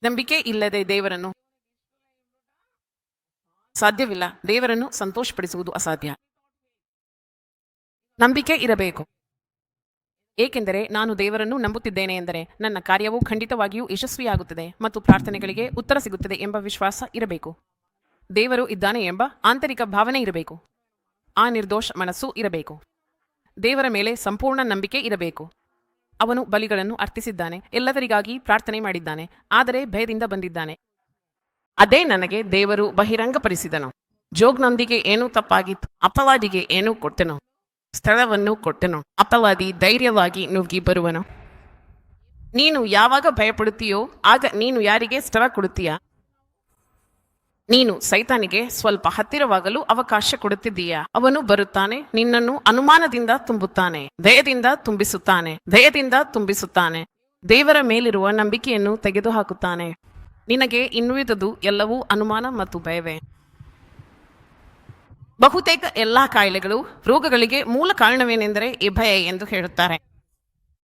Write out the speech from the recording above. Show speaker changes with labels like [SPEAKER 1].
[SPEAKER 1] ನಂಬಿಕೆ ಇಲ್ಲದೆ ದೇವರನ್ನು ಸಾಧ್ಯವಿಲ್ಲ. ದೇವರನ್ನು ಸಂತೋಷಪಡಿಸುವುದು ಅಸಾಧ್ಯ. ನಂಬಿಕೆ ಇರಬೇಕು. ಏಕೆಂದರೆ ನಾನು ದೇವರನ್ನು ನಂಬುತ್ತಿದ್ದೇನೆ ಎಂದರೆ ನನ್ನ ಕಾರ್ಯವು ಖಂಡಿತವಾಗಿಯೂ ಯಶಸ್ವಿಯಾಗುತ್ತದೆ ಮತ್ತು ಪ್ರಾರ್ಥನೆಗಳಿಗೆ ಉತ್ತರ ಸಿಗುತ್ತದೆ ಎಂಬ ವಿಶ್ವಾಸ ಇರಬೇಕು. ದೇವರು ಇದ್ದಾನೆ ಎಂಬ ಆಂತರಿಕ ಭಾವನೆ ಇರಬೇಕು. ಆ ನಿರ್ದೋಷ ಮನಸ್ಸು ಇರಬೇಕು. ದೇವರ ಮೇಲೆ ಸಂಪೂರ್ಣ ನಂಬಿಕೆ ಇರಬೇಕು. ಅವನು ಬಲಿಗಳನ್ನು ಅರ್ಪಿಸಿದ್ದಾನೆ, ಎಲ್ಲದರಿಗಾಗಿ ಪ್ರಾರ್ಥನೆ ಮಾಡಿದ್ದಾನೆ, ಆದರೆ ಭಯದಿಂದ ಬಂದಿದ್ದಾನೆ. ಅದೇ ನನಗೆ ದೇವರು ಬಹಿರಂಗಪಡಿಸಿದನು. ಜೋಗ್ನೊಂದಿಗೆ ಏನೂ ತಪ್ಪಾಗಿತ್ತು, ಅಪವಾದಿಗೆ ಏನೂ ಕೊಟ್ಟನು, ಸ್ಥಳವನ್ನು ಕೊಟ್ಟನು. ಅಪವಾದಿ ಧೈರ್ಯವಾಗಿ ನುಗ್ಗಿ ಬರುವನು. ನೀನು ಯಾವಾಗ ಭಯಪಡುತ್ತೀಯೋ ಆಗ ನೀನು ಯಾರಿಗೆ ಸ್ಥಳ ಕೊಡುತ್ತೀಯ? ನೀನು ಸೈತಾನಿಗೆ ಸ್ವಲ್ಪ ಹತ್ತಿರವಾಗಲು ಅವಕಾಶ ಕೊಡುತ್ತಿದ್ದೀಯಾ? ಅವನು ಬರುತ್ತಾನೆ, ನಿನ್ನನ್ನು ಅನುಮಾನದಿಂದ ತುಂಬುತ್ತಾನೆ, ಭಯದಿಂದ ತುಂಬಿಸುತ್ತಾನೆ. ದೇವರ ಮೇಲಿರುವ ನಂಬಿಕೆಯನ್ನು ತೆಗೆದುಹಾಕುತ್ತಾನೆ. ನಿನಗೆ ಇನ್ನುಳಿದುದು ಎಲ್ಲವೂ ಅನುಮಾನ ಮತ್ತು ಭಯವೇ. ಬಹುತೇಕ ಎಲ್ಲಾ ಕಾಯಿಲೆಗಳು, ರೋಗಗಳಿಗೆ ಮೂಲ ಕಾರಣವೇನೆಂದರೆ ಈ ಭಯ ಎಂದು ಹೇಳುತ್ತಾರೆ.